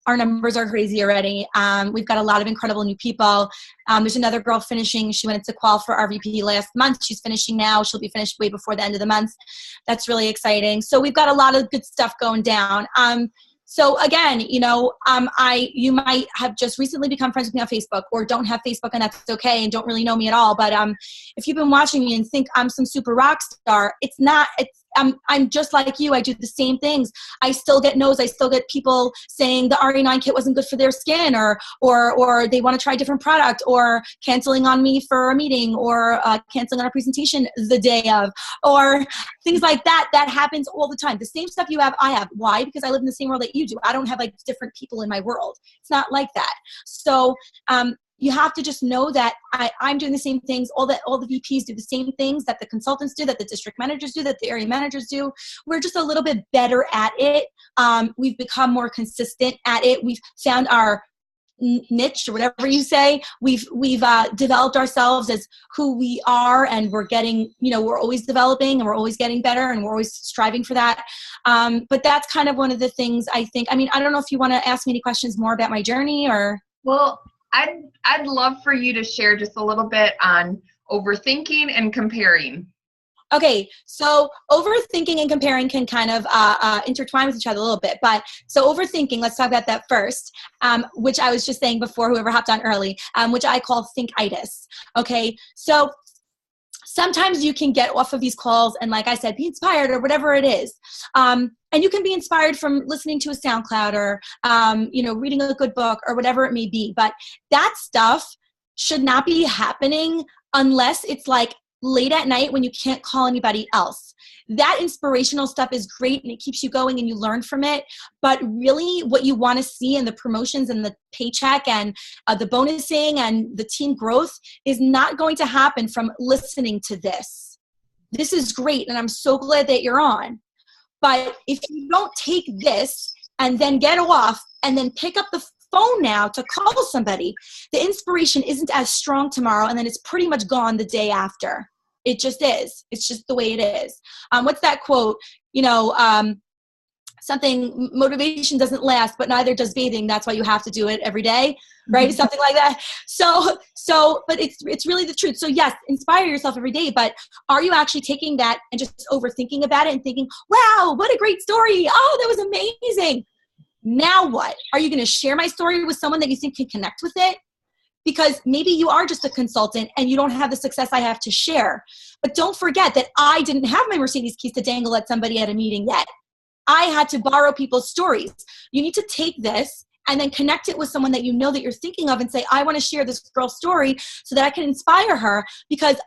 our numbers are crazy already. We've got a lot of incredible new people. There's another girl finishing. She went into qual for RVP last month. She's finishing now. She'll be finished way before the end of the month. That's really exciting. So we've got a lot of good stuff going down. So again, you might have just recently become friends with me on Facebook, or don't have Facebook, and that's okay, and don't really know me at all. But if you've been watching me and think I'm some super rock star, it's not. I'm just like you. I do the same things. I still get no's. I still get people saying the RE9 kit wasn't good for their skin, or they want to try a different product, or canceling on me for a meeting, or canceling on a presentation the day of, or things like that. That happens all the time. The same stuff you have, I have. Why? Because I live in the same world that you do. I don't have like different people in my world. It's not like that. So you have to just know that I'm doing the same things. All the VPs do the same things that the consultants do, that the district managers do, that the area managers do. We're just a little bit better at it. We've become more consistent at it. We've found our niche, or whatever you say. We've developed ourselves as who we are, and we're getting, we're always developing, and we're always getting better, and we're always striving for that. But that's kind of one of the things I think. I mean, I don't know if you want to ask me any questions more about my journey, or. Well, I'd love for you to share just a little bit on overthinking and comparing. Okay, so overthinking and comparing can kind of intertwine with each other a little bit. But so overthinking, let's talk about that first, which I was just saying before, whoever hopped on early, which I call thinkitis. Okay, so sometimes you can get off of these calls and, like I said, be inspired or whatever it is. And you can be inspired from listening to a SoundCloud, or, reading a good book, or whatever it may be. But that stuff should not be happening unless it's like late at night when you can't call anybody else. That inspirational stuff is great, and it keeps you going, and you learn from it. But really what you want to see in the promotions and the paycheck and the bonusing and the team growth is not going to happen from listening to this. This is great, and I'm so glad that you're on. But if you don't take this and then get off and then pick up the phone now to call somebody, the inspiration isn't as strong tomorrow, and then it's pretty much gone the day after. It just is. It's just the way it is. What's that quote? Something, motivation doesn't last, but neither does bathing. That's why you have to do it every day, right? Mm-hmm. Something like that. But it's really the truth. So yes, inspire yourself every day, but are you actually taking that and just overthinking about it and thinking, wow, what a great story. Oh, that was amazing. Now what? Are you going to share my story with someone that you think can connect with it? Because maybe you are just a consultant and you don't have the success I have to share. But don't forget that I didn't have my Mercedes keys to dangle at somebody at a meeting yet. I had to borrow people's stories. You need to take this and then connect it with someone that you know that you're thinking of and say, I want to share this girl's story so that I can inspire her. Because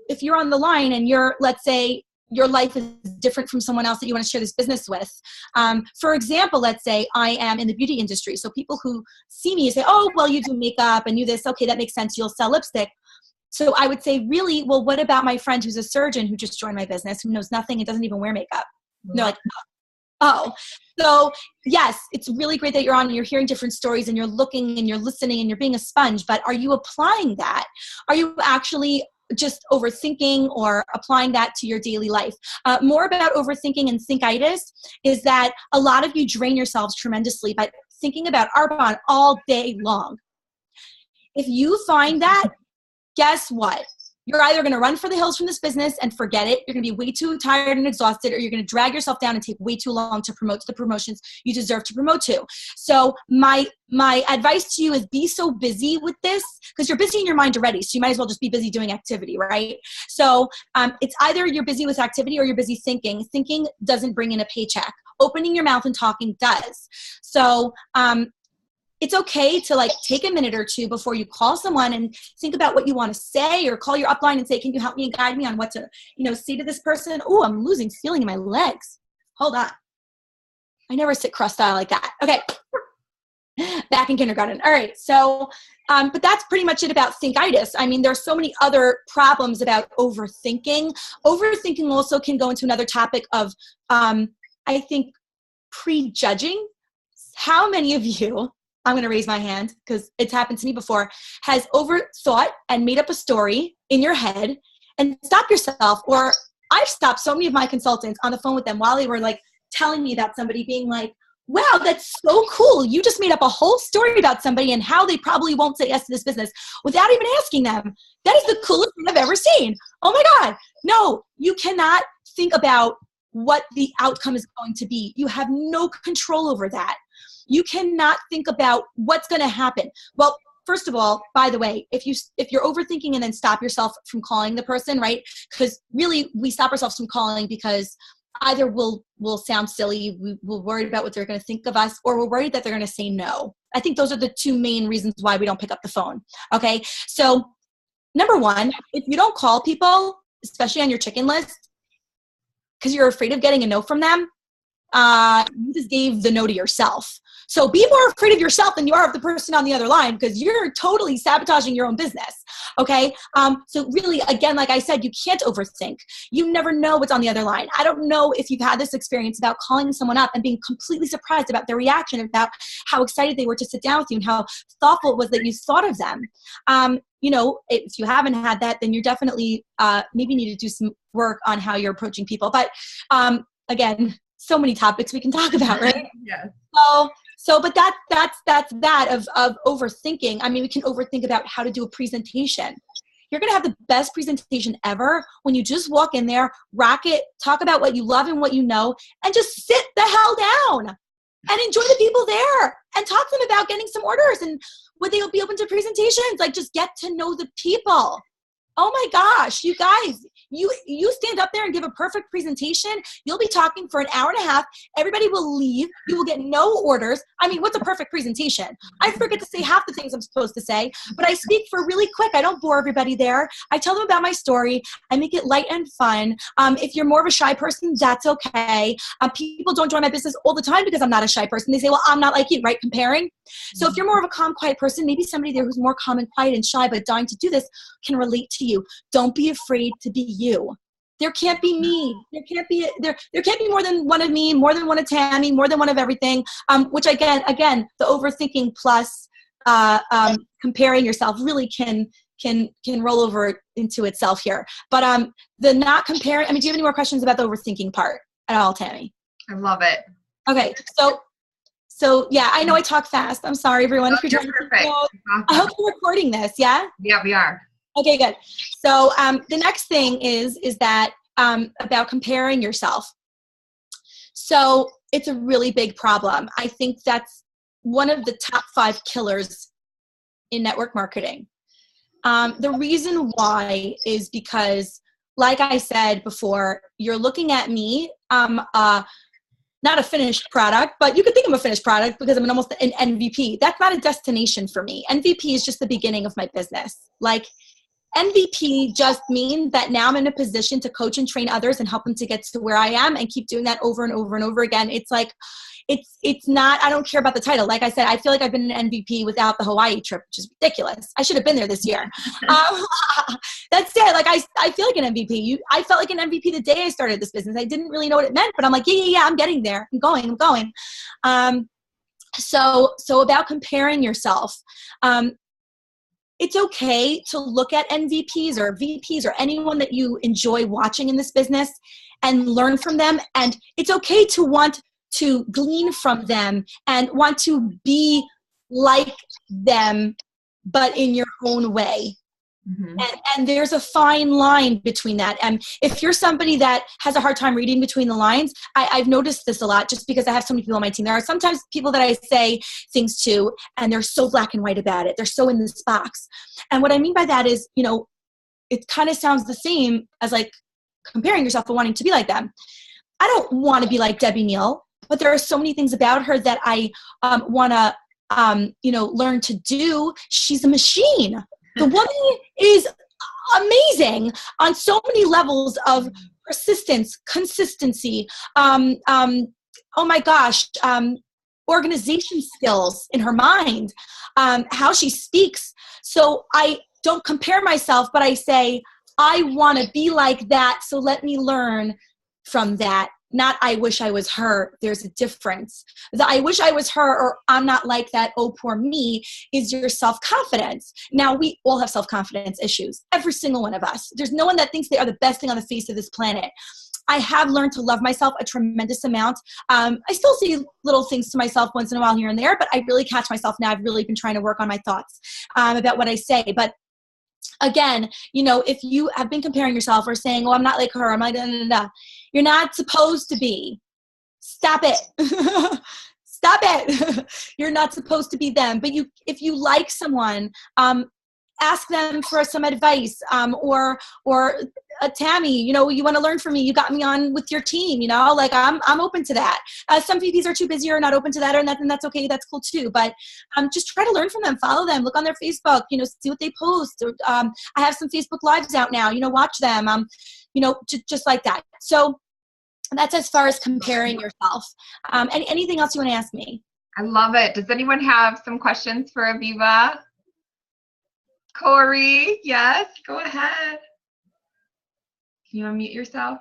if you're on the line and you're, let's say, your life is different from someone else that you want to share this business with. For example, let's say I am in the beauty industry. So people who see me say, oh, well, you do makeup and you this. Okay, that makes sense. You'll sell lipstick. So I would say, really, well, what about my friend who's a surgeon who just joined my business, who knows nothing and doesn't even wear makeup? And they're like, oh. So yes, it's really great that you're on and you're hearing different stories and you're looking and you're listening and you're being a sponge, but are you applying that? Are you actually just overthinking or applying that to your daily life? More about overthinking and thinkitis is that a lot of you drain yourselves tremendously by thinking about Arbonne all day long. If you find that, guess what? You're either going to run for the hills from this business and forget it. You're going to be way too tired and exhausted, or you're going to drag yourself down and take way too long to promote to the promotions you deserve to promote to. So my advice to you is be so busy with this, because you're busy in your mind already. So you might as well just be busy doing activity, right? So it's either you're busy with activity or you're busy thinking. Thinking doesn't bring in a paycheck. Opening your mouth and talking does. So it's okay to like take a minute or two before you call someone and think about what you want to say, or call your upline and say, can you help me and guide me on what to, say to this person? Oh, I'm losing feeling in my legs. Hold on. I never sit cross style like that. Okay. Back in kindergarten. All right. So, but that's pretty much it about thinkitis. I mean, there's so many other problems about overthinking. Overthinking also can go into another topic of, I think, prejudging. How many of you, I'm going to raise my hand because it's happened to me before, has overthought and made up a story in your head and stop yourself? Or I've stopped so many of my consultants on the phone with them while they were like telling me about somebody, being like, wow, that's so cool. You just made up a whole story about somebody and how they probably won't say yes to this business without even asking them. That is the coolest thing I've ever seen. Oh my God. No, you cannot think about what the outcome is going to be. You have no control over that. You cannot think about what's going to happen. Well, first of all, by the way, if you're overthinking and then stop yourself from calling the person, right? Because really we stop ourselves from calling because either we'll sound silly, we're worried about what they're going to think of us, or we're worried that they're going to say no. I think those are the two main reasons why we don't pick up the phone. Okay. So number one, if you don't call people, especially on your chicken list, because you're afraid of getting a no from them, you just gave the no to yourself. So be more afraid of yourself than you are of the person on the other line, because you're totally sabotaging your own business. Okay. So really, again, like I said, you can't overthink. You never know what's on the other line. I don't know if you've had this experience about calling someone up and being completely surprised about their reaction, about how excited they were to sit down with you and how thoughtful it was that you thought of them. If you haven't had that, then you definitely maybe need to do some work on how you're approaching people. But again, so many topics we can talk about, right? Yes. But that's that of overthinking. I mean, we can overthink about how to do a presentation. You're going to have the best presentation ever when you just walk in there, rock it, talk about what you love and what you know, and just sit the hell down and enjoy the people there and talk to them about getting some orders and would they be open to presentations. Like, just get to know the people. Oh my gosh, you guys, you stand up there and give a perfect presentation. You'll be talking for an hour and a half. Everybody will leave. You will get no orders. I mean, what's a perfect presentation? I forget to say half the things I'm supposed to say, but I speak for really quick. I don't bore everybody there. I tell them about my story. I make it light and fun. If you're more of a shy person, that's okay. People don't join my business all the time because I'm not a shy person. They say, well, I'm not like you, right? Comparing. So if you're more of a calm, quiet person, maybe somebody there who's more calm and quiet and shy but dying to do this can relate to you. Don't be afraid to be you. There can't be me. There can't be more than one of me, more than one of Tammy, more than one of everything. Which again, the overthinking plus comparing yourself really can roll over into itself here. But the not comparing. I mean, do you have any more questions about the overthinking part at all, Tammy? I love it. Okay, so yeah, I know I talk fast. I'm sorry, everyone. Oh, you're perfect. I hope you're recording this. Yeah. Yeah, we are. Okay, good. So the next thing is that about comparing yourself. So it's a really big problem. I think that's one of the top 5 killers in network marketing. The reason why is because, like I said before, you're looking at me. Not a finished product, but you could think I'm a finished product because I'm almost an MVP. That's not a destination for me. MVP is just the beginning of my business. Like, MVP just means that now I'm in a position to coach and train others and help them to get to where I am, and keep doing that over and over and over again. It's like, it's not, I don't care about the title. Like I said, I feel like I've been an MVP without the Hawaii trip, which is ridiculous. I should have been there this year. That's it. Like I feel like an MVP. I felt like an MVP the day I started this business. I didn't really know what it meant, but I'm like, yeah, I'm getting there. I'm going. So about comparing yourself, it's okay to look at MVPs or VPs or anyone that you enjoy watching in this business and learn from them. And it's okay to want to glean from them and want to be like them, but in your own way. Mm-hmm. And there's a fine line between that. And if you're somebody that has a hard time reading between the lines, I've noticed this a lot just because I have so many people on my team. There are sometimes people that I say things to, and they're so black and white about it. They're so in this box. And what I mean by that is, it kind of sounds the same as like comparing yourself and wanting to be like them. I don't want to be like Debbie Neal, but there are so many things about her that I want to, learn to do. She's a machine. The woman is amazing on so many levels of persistence, consistency, oh my gosh, organization skills in her mind, how she speaks. So I don't compare myself, but I say, I want to be like that, so let me learn from that. Not I wish I was her. There's a difference. The I wish I was her or I'm not like that, oh poor me, is your self-confidence. Now, we all have self-confidence issues. Every single one of us. There's no one that thinks they are the best thing on the face of this planet. I have learned to love myself a tremendous amount. I still say little things to myself once in a while here and there, but I really catch myself now. I've really been trying to work on my thoughts about what I say. But again, if you have been comparing yourself or saying, oh, I'm not like her, I'm like, you're not supposed to be. Stop it. Stop it. You're not supposed to be them. But if you like someone, ask them for some advice, or Tammy, you want to learn from me. You got me on with your team, like I'm open to that. Some VPs are too busy or not open to that, and that's okay. That's cool too. But just try to learn from them, follow them, look on their Facebook, see what they post. I have some Facebook Lives out now, watch them, just like that. So that's as far as comparing yourself. Anything else you want to ask me? I love it. Does anyone have some questions for Aviva? Corey, yes, go ahead. Can you unmute yourself?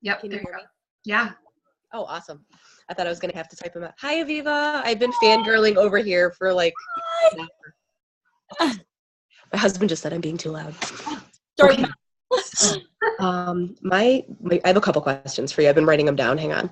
Yep, there you go. Yeah. Oh, awesome. I thought I was going to have to type them out. Hi, Aviva. I've been fangirling over here for like an hour. My husband just said I'm being too loud. Sorry. Okay. I have a couple questions for you. I've been writing them down. Hang on.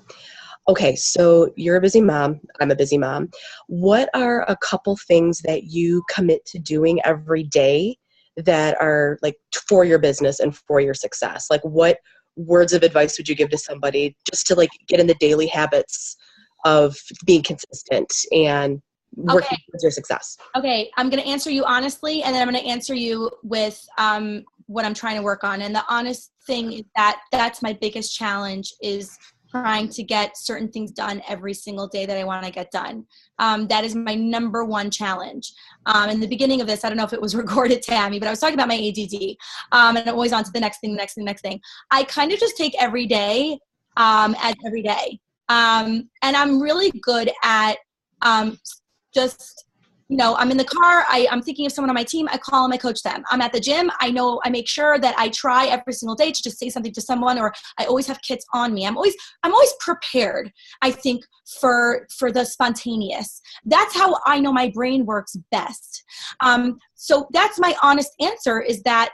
Okay, so you're a busy mom. I'm a busy mom. What are a couple things that you commit to doing every day that are like for your business and for your success? Like, what words of advice would you give to somebody just to like get in the daily habits of being consistent and working towards your success? Okay, I'm going to answer you honestly, and then I'm going to answer you with what I'm trying to work on. And the honest thing is that's my biggest challenge, is trying to get certain things done every single day that I want to get done. That is my number one challenge. In the beginning of this, I don't know if it was recorded, Tammy, but I was talking about my ADD, and I'm always on to the next thing. I kind of just take every day as every day. And I'm really good at just, I'm in the car, I'm thinking of someone on my team, I call them, I coach them. I'm at the gym, I make sure that I try every single day to just say something to someone, or I always have kits on me. I'm always prepared, I think, for the spontaneous. That's how I know my brain works best. So that's my honest answer, is that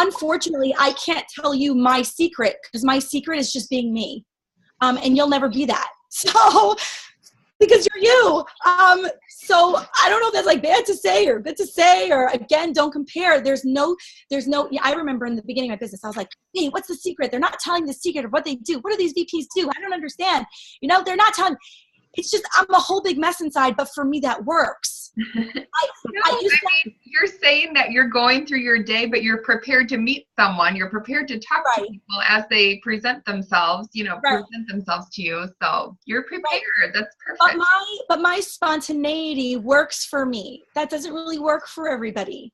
unfortunately I can't tell you my secret, because my secret is just being me. And you'll never be that. So, because you're you. So I don't know if that's like bad to say or good to say, or again, don't compare. There's no, I remember in the beginning of my business, I was like, hey, what's the secret? They're not telling the secret of what they do. What do these VPs do? I don't understand. They're not telling. It's just, I'm a whole big mess inside, but for me, that works. You're saying that you're going through your day, but you're prepared to meet someone. You're prepared to talk to people as they present themselves, present themselves to you. So you're prepared. Right. That's perfect. But my spontaneity works for me. That doesn't really work for everybody.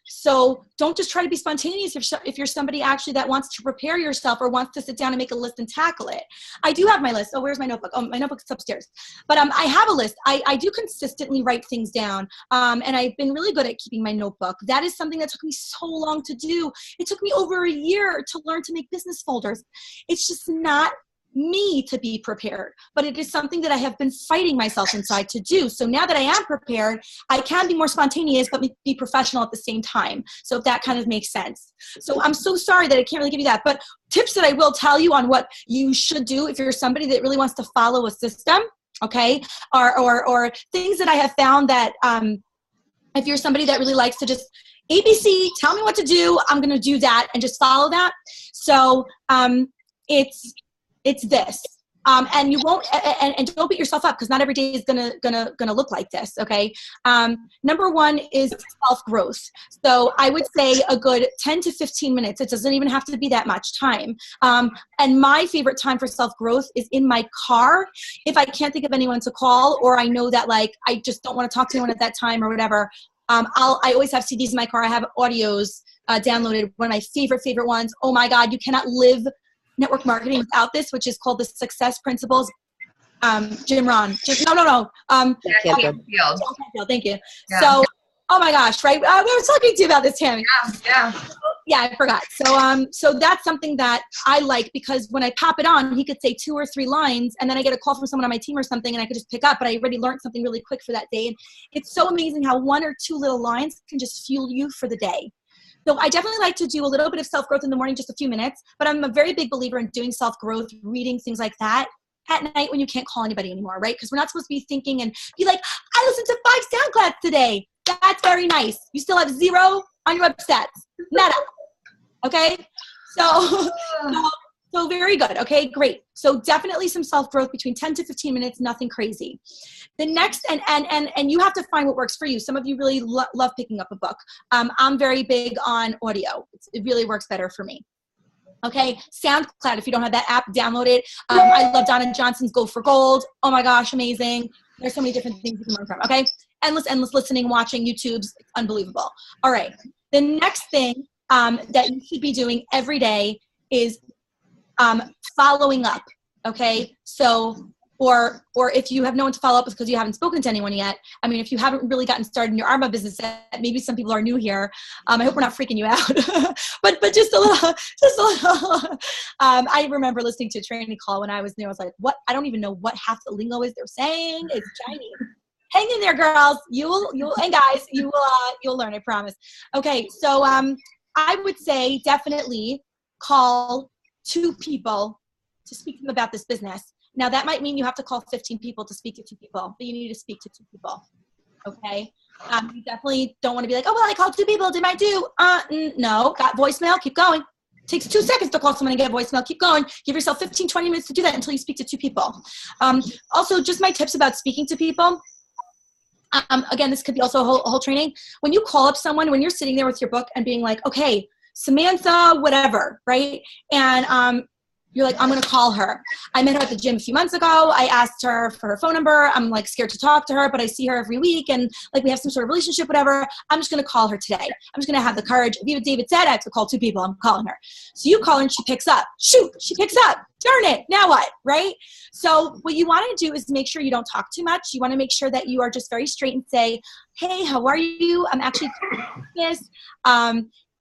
So don't just try to be spontaneous if you're somebody actually that wants to prepare yourself or wants to sit down and make a list and tackle it. I do have my list. Oh, where's my notebook? Oh, my notebook's upstairs. But I have a list. I do consistently write things down. And I've been really good at keeping my notebook. That is something that took me so long to do. It took me over a year to learn to make business folders. It's just not me to be prepared, but it is something that I have been fighting myself inside to do. So now that I am prepared, I can be more spontaneous, but be professional at the same time. So if that kind of makes sense. So I'm so sorry that I can't really give you that, but tips that I will tell you on what you should do if you're somebody that really wants to follow a system, okay, or things that I have found that if you're somebody that really likes to just ABC, tell me what to do, I'm going to do that and just follow that. So it's this, and you won't, and don't beat yourself up because not every day is gonna look like this. Okay. Number one is self-growth. So I would say a good 10 to 15 minutes. It doesn't even have to be that much time. And my favorite time for self-growth is in my car. If I can't think of anyone to call, or I know that like, I just don't want to talk to anyone at that time or whatever. I always have CDs in my car. I have audios downloaded. One of my favorite ones. Oh my God, you cannot live network marketing without this, which is called the Success Principles. Jim Rohn. No. Thank you. Yeah. So, oh my gosh, right? We were talking to you about this, Tammy. Yeah, I forgot. So that's something that I like because when I pop it on, he could say 2 or 3 lines, and then I get a call from someone on my team or something, and I could just pick up. But I already learned something really quick for that day, and it's so amazing how 1 or 2 little lines can just fuel you for the day. So I definitely like to do a little bit of self-growth in the morning, just a few minutes, but I'm a very big believer in doing self-growth, reading, things like that at night when you can't call anybody anymore, right? Because we're not supposed to be thinking and be like, I listened to 5 SoundClouds today. That's very nice. You still have 0 on your website. Nada. Okay? So very good. Okay, great. So definitely some self-growth between 10 to 15 minutes, nothing crazy. The next, and you have to find what works for you. Some of you really love picking up a book. I'm very big on audio. It really works better for me. Okay, SoundCloud, if you don't have that app, download it. I love Donna Johnson's Go for Gold. Oh my gosh, amazing. There's so many different things you can learn from, okay? Endless listening, watching, YouTube's unbelievable. All right, the next thing that you should be doing every day is following up, okay? So, or if you have no one to follow up with because you haven't spoken to anyone yet, I mean, if you haven't really gotten started in your Arbonne business yet, maybe some people are new here. I hope we're not freaking you out, but just a little. I remember listening to a training call when I was new. I was like, what? I don't even know what half the lingo is they're saying. It's Chinese. Hang in there, girls. You'll and guys, you'll learn, I promise. Okay, so I would say definitely call 2 people to speak to them about this business. Now that might mean you have to call 15 people to speak to 2 people, but you need to speak to 2 people. Okay. You definitely don't want to be like, oh, well, I called 2 people. Did I do? No, got voicemail. Keep going. Takes 2 seconds to call someone and get voicemail. Keep going. Give yourself 15, 20 minutes to do that until you speak to 2 people. Also, just my tips about speaking to people. Again, this could be also a whole training. When you call up someone, when you're sitting there with your book and being like, okay, Samantha, whatever, right? And you're like, I'm going to call her. I met her at the gym a few months ago. I asked her for her phone number. I'm like scared to talk to her, but I see her every week and like we have some sort of relationship, whatever. I'm just going to call her today. I'm just going to have the courage. Aviva David said I have to call 2 people. I'm calling her. So you call her and she picks up. Shoot, she picks up. Darn it. Now what? Right? So what you want to do is make sure you don't talk too much. You want to make sure that you are just very straight and say, hey, how are you? I'm actually this.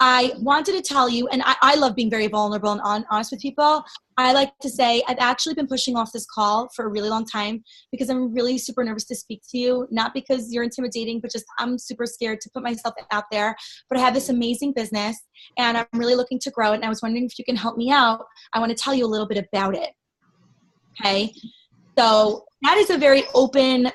I wanted to tell you, and I love being very vulnerable and honest with people. I like to say I've actually been pushing off this call for a really long time because I'm really super nervous to speak to you, not because you're intimidating, but just I'm super scared to put myself out there. But I have this amazing business, and I'm really looking to grow it, and I was wondering if you can help me out. I want to tell you a little bit about it. Okay? So that is a very open,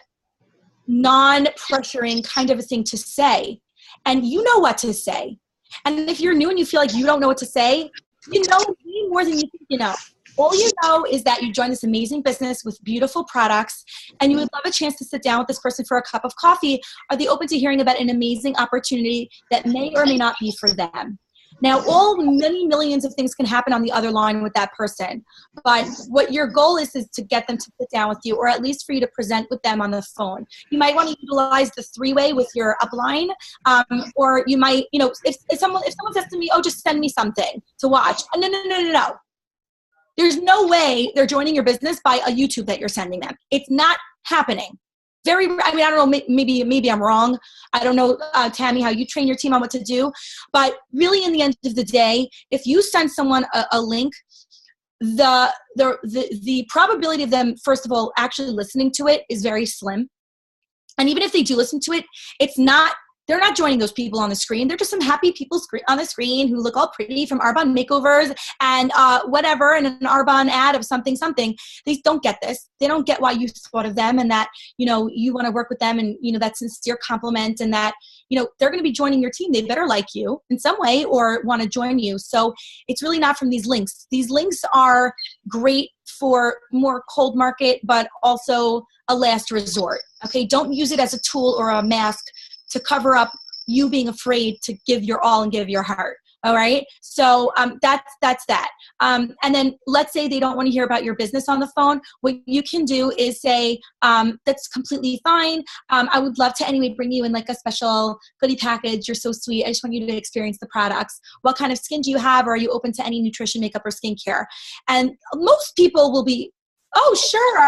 non-pressuring kind of a thing to say. And you know what to say. And if you're new and you feel like you don't know what to say, you know way more than you think you know. All you know is that you joined this amazing business with beautiful products and you would love a chance to sit down with this person for a cup of coffee. Are they open to hearing about an amazing opportunity that may or may not be for them? Now, many millions of things can happen on the other line with that person, but what your goal is to get them to sit down with you, or at least for you to present with them on the phone. You might want to utilize the three-way with your upline, or you might, if someone says to me, oh, just send me something to watch. No. There's no way they're joining your business by a YouTube that you're sending them. It's not happening. I don't know, maybe I'm wrong. I don't know, Tammy, how you train your team on what to do. But really, in the end of the day, if you send someone a link, the probability of them, first of all, actually listening to it is very slim. And even if they do listen to it, they're not joining those people on the screen. They're just some happy people on the screen who look all pretty from Arbonne makeovers and whatever, and an Arbonne ad of something. They don't get this. They don't get why you thought of them, and that, you want to work with them, and, that sincere compliment, and that, they're going to be joining your team. They better like you in some way or want to join you. So it's really not from these links. These links are great for more cold market, but also a last resort. Okay. Don't use it as a tool or a mask to cover up you being afraid to give your all and give your heart. All right. So that's that. And then let's say they don't want to hear about your business on the phone. What you can do is say, that's completely fine. I would love to anyway bring you in like a special goodie package. You're so sweet. I just want you to experience the products. What kind of skin do you have? Or are you open to any nutrition, makeup, or skincare? And most people will be, oh, sure,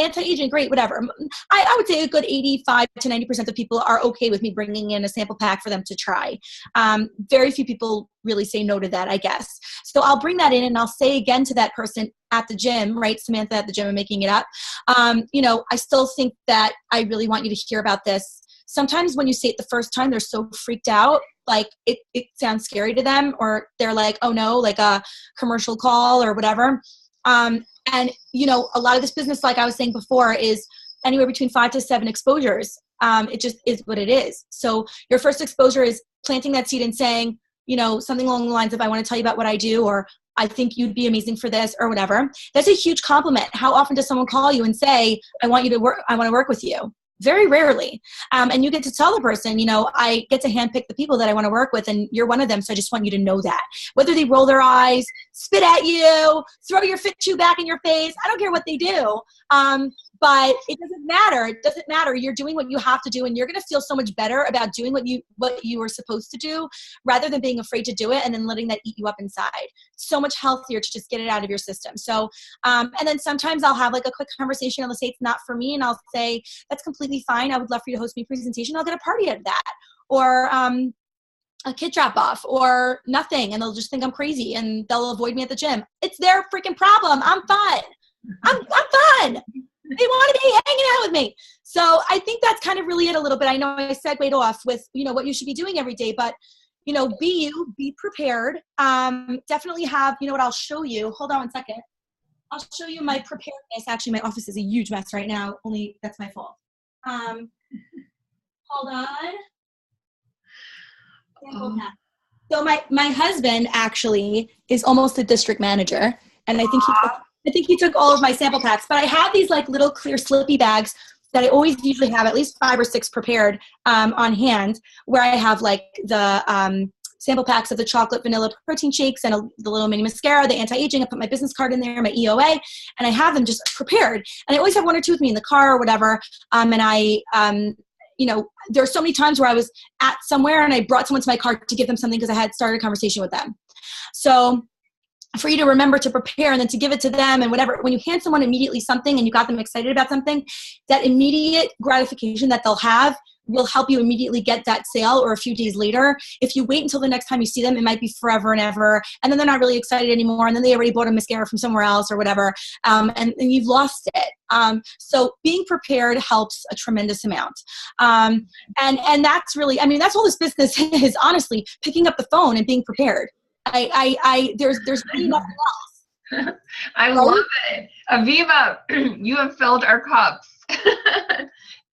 anti-aging, great, whatever. I would say a good 85 to 90% of people are okay with me bringing in a sample pack for them to try. Very few people really say no to that, I guess. So I'll bring that in, and I'll say again to that person at the gym, right, Samantha at the gym, I'm making it up. I still think that I really want you to hear about this. Sometimes when you say it the first time, they're so freaked out, like it sounds scary to them, or they're like, oh no, like a commercial call or whatever. And, a lot of this business, like I was saying before, is anywhere between 5 to 7 exposures. It just is what it is. So your first exposure is planting that seed and saying, something along the lines of, I want to tell you about what I do, or I think you'd be amazing for this, or whatever. That's a huge compliment. How often does someone call you and say, I want to work with you? Very rarely. And you get to tell the person, I get to handpick the people that I want to work with, and you're one of them. So I just want you to know that. Whether they roll their eyes, spit at you, throw your fit shoe back in your face, I don't care what they do. But it doesn't matter. It doesn't matter. You're doing what you have to do, and you're going to feel so much better about doing what you were supposed to do, rather than being afraid to do it and then letting that eat you up inside. So much healthier to just get it out of your system. So, and then sometimes I'll have like a quick conversation. I'll say it's not for me, and I'll say that's completely fine. I would love for you to host me a presentation. I'll get a party out of that, or a kid drop off, or nothing, and they'll just think I'm crazy and they'll avoid me at the gym. It's their freaking problem. I'm fun. I'm fun. They want to be hanging out with me. So I think that's kind of really it a little bit. I know I segued off with, what you should be doing every day, but, be you, be prepared. Definitely have, what I'll show you. Hold on one second. I'll show you my preparedness. Actually, my office is a huge mess right now. Only that's my fault. Hold on. So my husband actually is almost a district manager, and I think he took all of my sample packs, but I have these like little clear slippy bags that I always usually have at least 5 or 6 prepared on hand, where I have like the sample packs of the chocolate vanilla protein shakes and the little mini mascara, the anti-aging. I put my business card in there, my EOA, and I have them just prepared. And I always have 1 or 2 with me in the car or whatever. And I, there are so many times where I was at somewhere and I brought someone to my car to give them something because I had started a conversation with them. So for you to remember to prepare and then to give it to them and whatever, when you hand someone immediately something and you got them excited about something, that immediate gratification that they'll have will help you immediately get that sale, or a few days later. If you wait until the next time you see them, it might be forever and ever, and then they're not really excited anymore, and then they already bought a mascara from somewhere else or whatever, and you've lost it. So being prepared helps a tremendous amount. And that's really, that's all this business is, honestly, picking up the phone and being prepared. There's really nothing else. I love it. Aviva, you have filled our cups.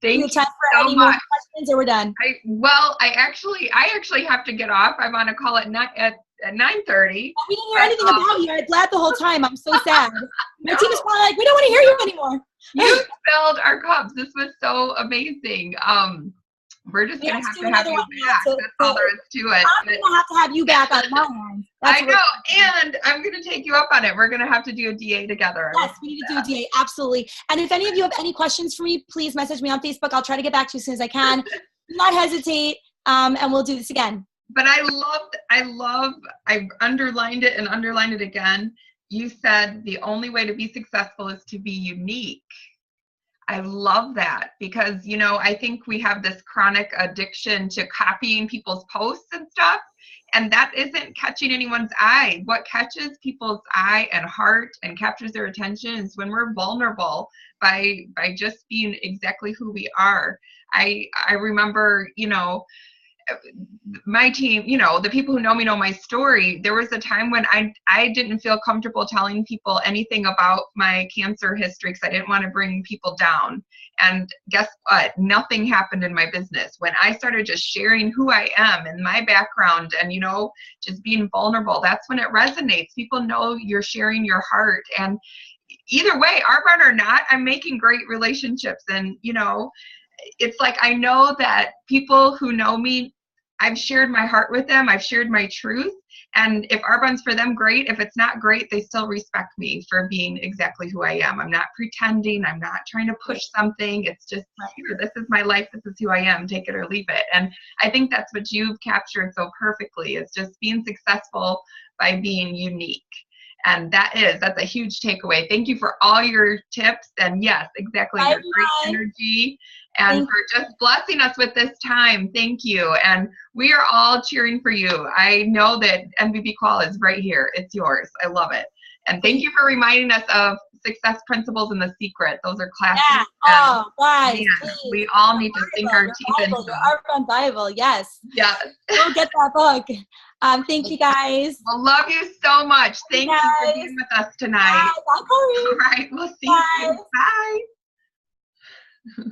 Thank you time for so any much. More questions, or we're done? I actually have to get off. I'm on a call at 9:30. We didn't hear anything about you. I was glad the whole time. I'm so sad. My team is probably like, we don't want to hear you anymore. You filled our cups. This was so amazing. We're just going to Let's have do to have another you one. back. That's all there is to it. I'm going to have you back on my end. I know, and I'm going to take you up on it. We're going to have to do a DA together. Yes, we need to do a DA, absolutely. And if any of you have any questions for me, please message me on Facebook. I'll try to get back to you as soon as I can. Do not hesitate, and we'll do this again. But I underlined it and underlined it again. You said the only way to be successful is to be unique. I love that because, you know, I think we have this chronic addiction to copying people's posts and stuff, and that isn't catching anyone's eye. What catches people's eye and heart and captures their attention is when we're vulnerable by just being exactly who we are. I remember, you know, my team, you know, the people who know me know my story. There was a time when I didn't feel comfortable telling people anything about my cancer history because I didn't want to bring people down. And guess what? Nothing happened in my business. When I started just sharing who I am and my background and, you know, just being vulnerable, that's when it resonates. People know you're sharing your heart. And either way, Arbonne or not, I'm making great relationships. And, you know, it's like I know that people who know me, I've shared my heart with them. I've shared my truth. And if Arbonne's for them, great. If it's not great, they still respect me for being exactly who I am. I'm not pretending. I'm not trying to push something. It's just, here, this is my life. This is who I am. Take it or leave it. And I think that's what you've captured so perfectly, is just being successful by being unique. And that's a huge takeaway. Thank you for all your tips. And yes, exactly, your great energy and for just blessing us with this time. Thank you. And we are all cheering for you. I know that MVP Qual is right here. It's yours. I love it. And thank you for reminding us of Success Principles and The Secret. Those are classics. Yeah. Oh, guys, we all need to sink our teeth into them. Arbonne Bible, yes. Yes. Go get that book. Thank you, guys. Well, love you so much. Thank you for being with us tonight. Bye. All right. We'll see you soon. Bye.